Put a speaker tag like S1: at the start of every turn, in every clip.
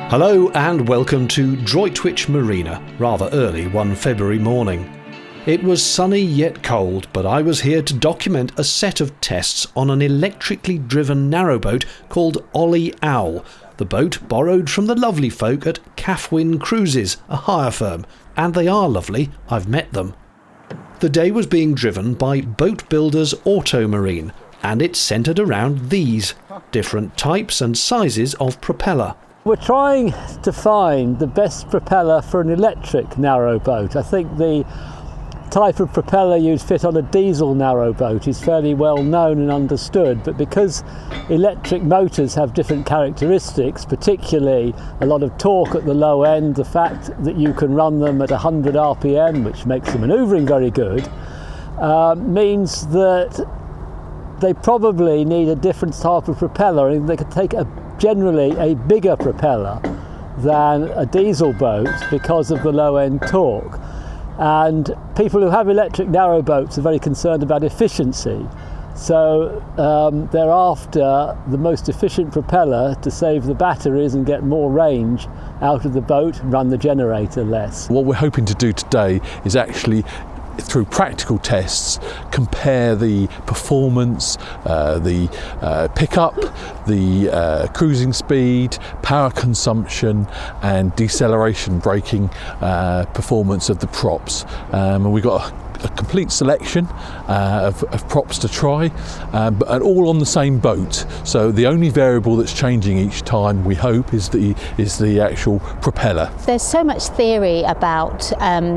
S1: Hello and welcome to Droitwich Marina, rather early one February morning. It was sunny yet cold, but I was here to document a set of tests on an electrically driven narrowboat called Ollie Owl, the boat borrowed from the lovely folk at Caffwin Cruises, a hire firm, and they are lovely, I've met them. The day was being driven by Boat Builders Automarine, and it centred around these different types and sizes of propeller.
S2: We're trying to find the best propeller for an electric narrowboat. I think the type of propeller you'd fit on a diesel narrowboat is fairly well known and understood, but because electric motors have different characteristics, particularly a lot of torque at the low end, the fact that you can run them at 100 RPM, which makes the manoeuvring very good, means that they probably need a different type of propeller, and they could take generally a bigger propeller than a diesel boat because of the low end torque. And people who have electric narrowboats are very concerned about efficiency, so they're after the most efficient propeller to save the batteries and get more range out of the boat and run the generator less.
S3: What we're hoping to do today is actually, through practical tests, compare the performance, the pickup, the cruising speed, power consumption and deceleration braking performance of the props. And we've got a complete selection of props to try, and all on the same boat. So the only variable that's changing each time, we hope, is the actual propeller.
S4: There's so much theory about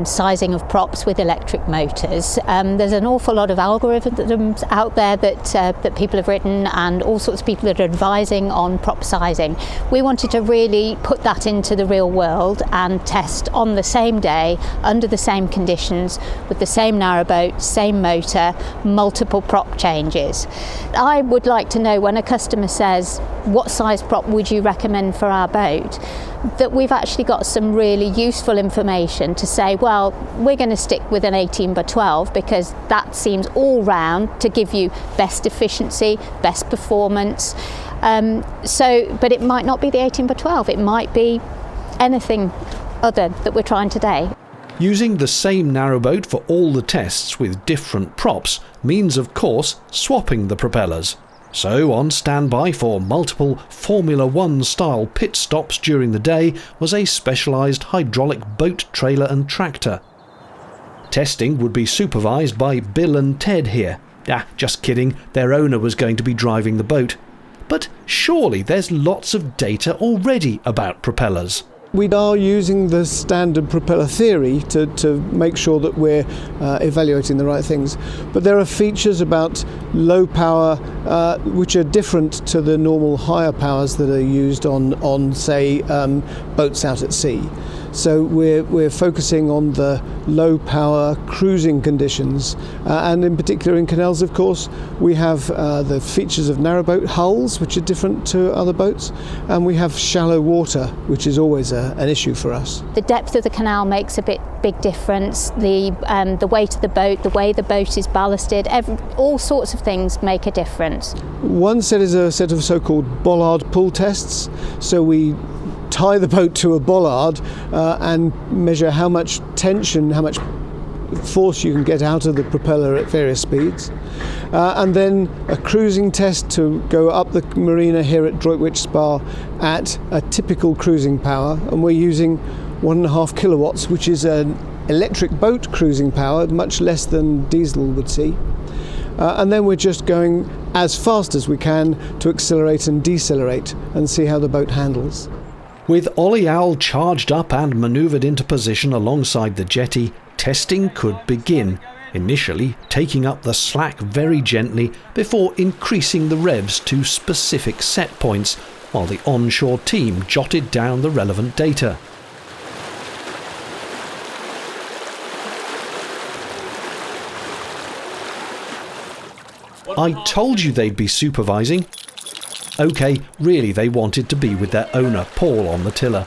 S4: sizing of props with electric motors. There's an awful lot of algorithms out there that people have written, and all sorts of people that are advising on prop sizing. We wanted to really put that into the real world and test on the same day, under the same conditions, with the same narrowboat, same motor, multiple prop changes. I would like to know, when a customer says, what size prop would you recommend for our boat, that we've actually got some really useful information to say, well, we're going to stick with an 18 by 12 because that seems all round to give you best efficiency, best performance. But it might not be the 18 by 12, it might be anything other that we're trying today.
S1: Using the same narrowboat for all the tests with different props means, of course, swapping the propellers. So on standby for multiple Formula One style pit stops during the day was a specialised hydraulic boat trailer and tractor. Testing would be supervised by Bill and Ted here. Just kidding, their owner was going to be driving the boat. But surely there's lots of data already about propellers.
S5: We are using the standard propeller theory to make sure that we're evaluating the right things. But there are features about low power which are different to the normal higher powers that are used on say, boats out at sea. So we're focusing on the low power cruising conditions, and in particular in canals, of course, we have the features of narrowboat hulls, which are different to other boats, and we have shallow water, which is always an issue for us.
S4: The depth of the canal makes a big difference. The weight of the boat, the way the boat is ballasted, all sorts of things make a difference.
S5: One set is a set of so-called bollard pull tests. So we tie the boat to a bollard and measure how much tension, how much force you can get out of the propeller at various speeds. And then a cruising test to go up the marina here at Droitwich Spa at a typical cruising power. And we're using 1.5 kilowatts, which is an electric boat cruising power, much less than diesel would see. And then we're just going as fast as we can to accelerate and decelerate and see how the boat handles.
S1: With Ollie Owl charged up and manoeuvred into position alongside the jetty, testing could begin, initially taking up the slack very gently before increasing the revs to specific set points, while the onshore team jotted down the relevant data. I told you they'd be supervising. OK, really they wanted to be with their owner, Paul, on the tiller.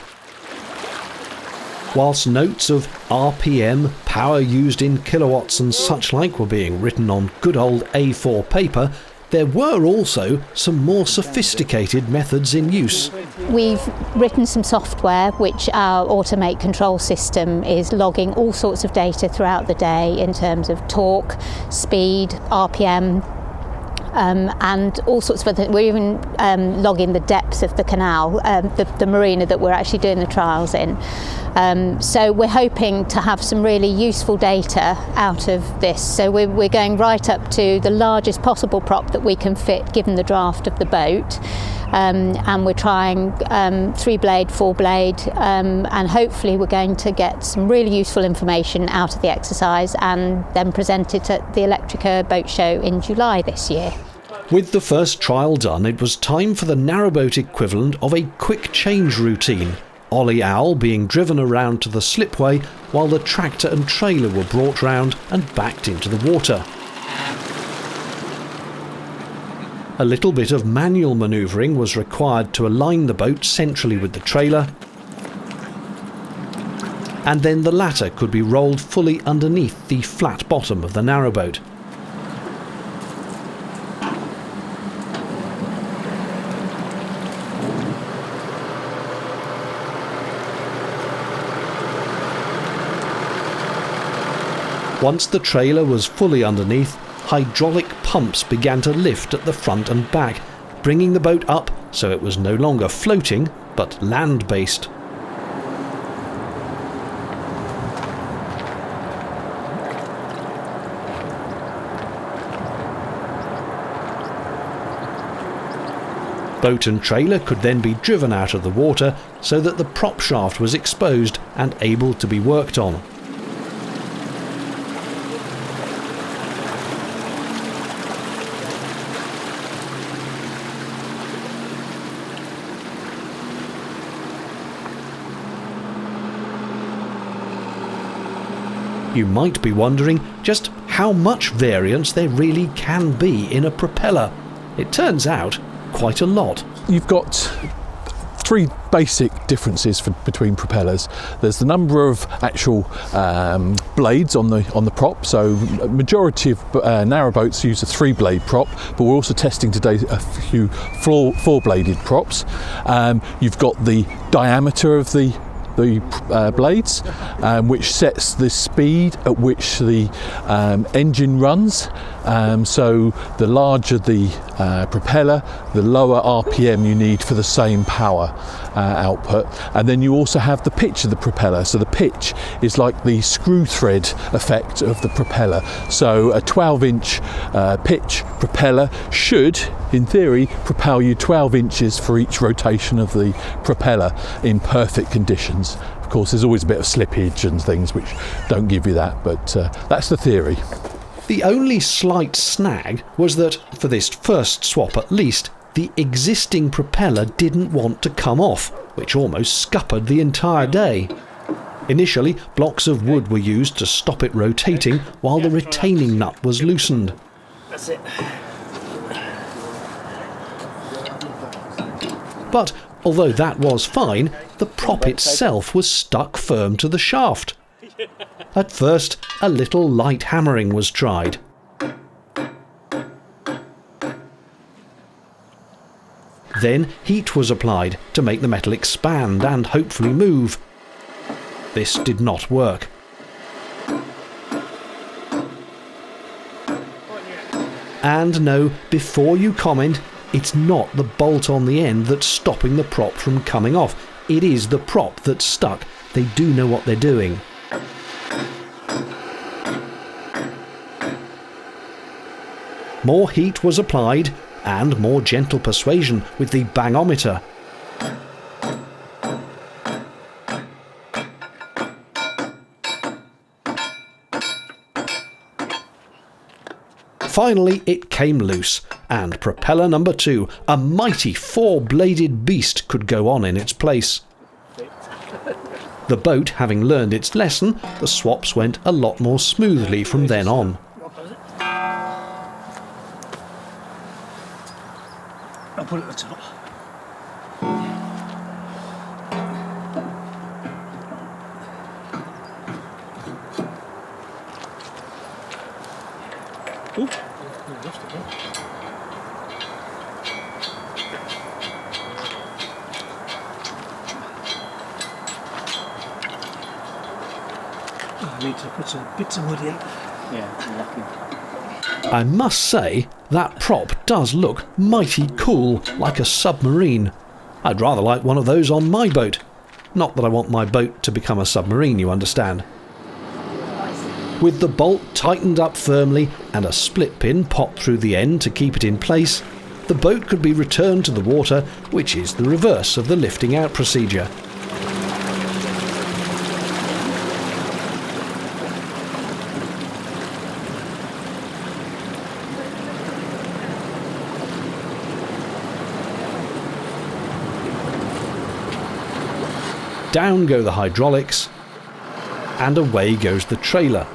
S1: Whilst notes of RPM, power used in kilowatts and such like were being written on good old A4 paper, there were also some more sophisticated methods in use.
S4: We've written some software which our Automate control system is logging all sorts of data throughout the day in terms of torque, speed, RPM, and all sorts of other. We're even logging the depth of the canal, the marina that we're actually doing the trials in. So we're hoping to have some really useful data out of this. So we're going right up to the largest possible prop that we can fit given the draft of the boat. And we're trying 3-blade, 4-blade, and hopefully we're going to get some really useful information out of the exercise and then present it at the Electrica Boat Show in July this year.
S1: With the first trial done, it was time for the narrowboat equivalent of a quick change routine. Ollie Owl being driven around to the slipway while the tractor and trailer were brought round and backed into the water. A little bit of manual manoeuvring was required to align the boat centrally with the trailer, and then the latter could be rolled fully underneath the flat bottom of the narrowboat. Once the trailer was fully underneath, hydraulic pumps began to lift at the front and back, bringing the boat up so it was no longer floating, but land-based. Boat and trailer could then be driven out of the water so that the prop shaft was exposed and able to be worked on. You might be wondering just how much variance there really can be in a propeller. It turns out quite a lot.
S3: You've got three basic differences between propellers. There's the number of actual blades on the prop. So a majority of narrowboats use a 3-blade prop, but we're also testing today a few 4-bladed props. You've got the diameter of the blades, which sets the speed at which the engine runs. So the larger the propeller, the lower RPM you need for the same power output. And then you also have the pitch of the propeller. So the pitch is like the screw thread effect of the propeller. So a 12-inch pitch propeller should, in theory, propel you 12 inches for each rotation of the propeller in perfect conditions. Of course, there's always a bit of slippage and things which don't give you that, but that's the theory.
S1: The only slight snag was that, for this first swap at least, the existing propeller didn't want to come off, which almost scuppered the entire day. Initially, blocks of wood were used to stop it rotating while the retaining nut was loosened.
S6: That's it.
S1: But although that was fine, the prop itself was stuck firm to the shaft. At first, a little light hammering was tried. Then heat was applied to make the metal expand and hopefully move. This did not work. And no, before you comment, it's not the bolt on the end that's stopping the prop from coming off. It is the prop that's stuck. They do know what they're doing. More heat was applied, and more gentle persuasion with the bangometer. Finally, it came loose, and propeller number 2, a mighty 4-bladed beast, could go on in its place. The boat having learned its lesson, the swaps went a lot more smoothly from then on.
S6: I'll put it at the top. Ooh, lost it there. I need to put some bits of wood in. Yeah, lucky.
S1: I must say, that prop does look mighty cool, like a submarine. I'd rather like one of those on my boat. Not that I want my boat to become a submarine, you understand. With the bolt tightened up firmly and a split pin popped through the end to keep it in place, the boat could be returned to the water, which is the reverse of the lifting out procedure. Down go the hydraulics, and away goes the trailer.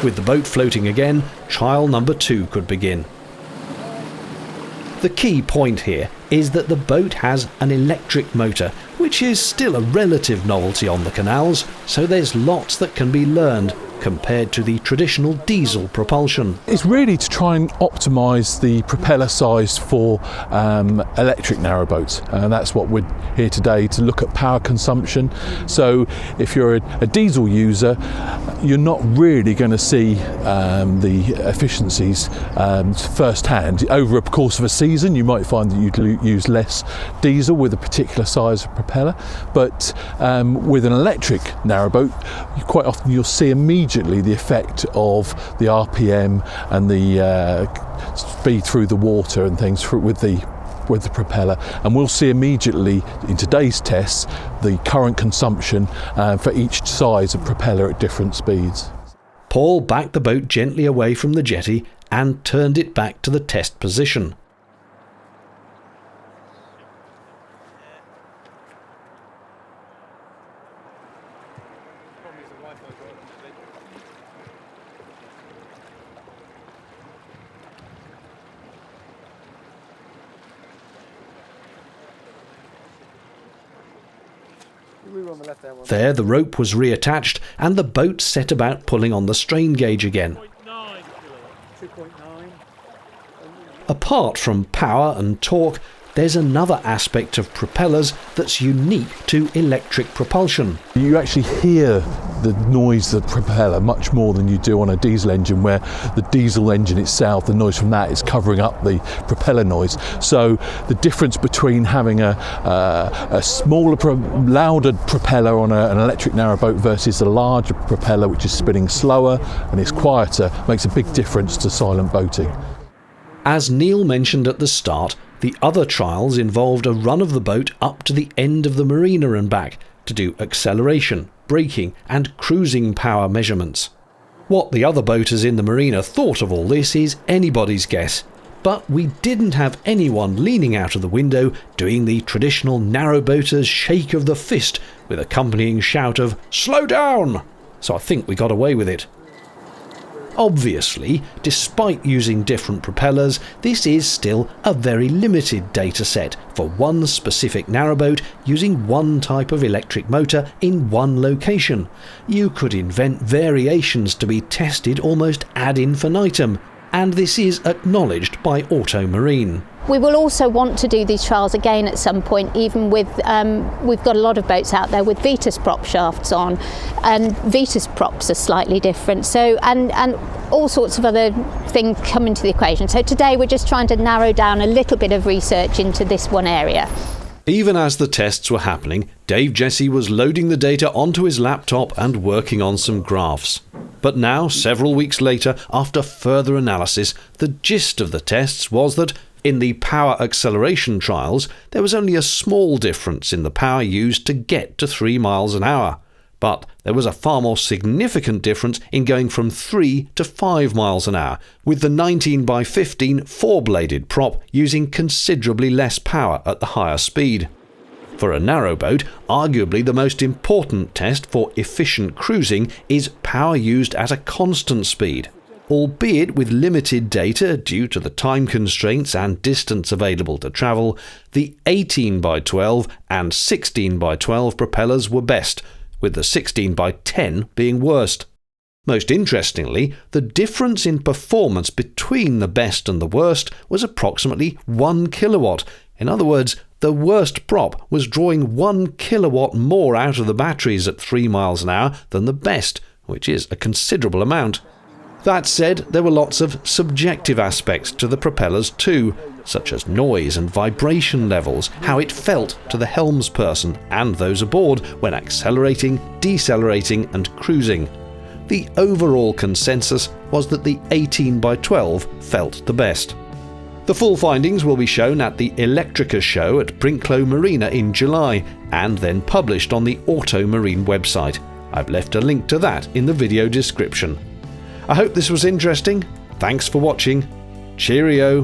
S1: With the boat floating again, trial number 2 could begin. The key point here is that the boat has an electric motor, which is still a relative novelty on the canals, so there's lots that can be learned compared to the traditional diesel propulsion.
S3: It's really to try and optimise the propeller size for electric narrowboats, and that's what we're here today, to look at power consumption. So if you're a diesel user, you're not really going to see the efficiencies firsthand. Over a course of a season, you might find that you'd use less diesel with a particular size of propeller, but with an electric narrowboat, quite often you'll see immediately the effect of the RPM and the speed through the water and things with the propeller, and we'll see immediately in today's tests the current consumption for each size of propeller at different speeds.
S1: Paul backed the boat gently away from the jetty and turned it back to the test position. There the rope was reattached and the boat set about pulling on the strain gauge again.
S6: 2.9.
S1: Apart from power and torque, there's another aspect of propellers that's unique to electric propulsion.
S3: You actually hear the noise of the propeller much more than you do on a diesel engine, where the diesel engine itself, the noise from that is covering up the propeller noise. So the difference between having a smaller, louder propeller on an electric narrowboat versus a larger propeller which is spinning slower and is quieter makes a big difference to silent boating.
S1: As Neil mentioned at the start, the other trials involved a run of the boat up to the end of the marina and back to do acceleration, braking and cruising power measurements. What the other boaters in the marina thought of all this is anybody's guess, but we didn't have anyone leaning out of the window doing the traditional narrowboaters shake of the fist with accompanying shout of "Slow down!" So I think we got away with it. Obviously, despite using different propellers, this is still a very limited data set for one specific narrowboat using one type of electric motor in one location. You could invent variations to be tested almost ad infinitum, and this is acknowledged by Automarine.
S4: We will also want to do these trials again at some point, even with, we've got a lot of boats out there with Vetus prop shafts on, and Vetus props are slightly different, so and all sorts of other things come into the equation. So today we're just trying to narrow down a little bit of research into this one area.
S1: Even as the tests were happening, Dave Jesse was loading the data onto his laptop and working on some graphs. But now, several weeks later, after further analysis, the gist of the tests was that in the power acceleration trials, there was only a small difference in the power used to get to 3 miles an hour. But there was a far more significant difference in going from 3 to 5 miles an hour, with the 19x15 4-bladed prop using considerably less power at the higher speed. For a narrowboat, arguably the most important test for efficient cruising is power used at a constant speed. Albeit with limited data due to the time constraints and distance available to travel, the 18x12 and 16x12 propellers were best, with the 16x10 being worst. Most interestingly, the difference in performance between the best and the worst was approximately 1 kilowatt. In other words, The worst prop was drawing 1 kilowatt more out of the batteries at 3 miles an hour than the best, which is a considerable amount. That said, there were lots of subjective aspects to the propellers too, such as noise and vibration levels, how it felt to the helmsperson and those aboard when accelerating, decelerating and cruising. The overall consensus was that the 18x12 felt the best. The full findings will be shown at the Electrica show at Brinklow Marina in July and then published on the Auto Marine website. I've left a link to that in the video description. I hope this was interesting. Thanks for watching. Cheerio.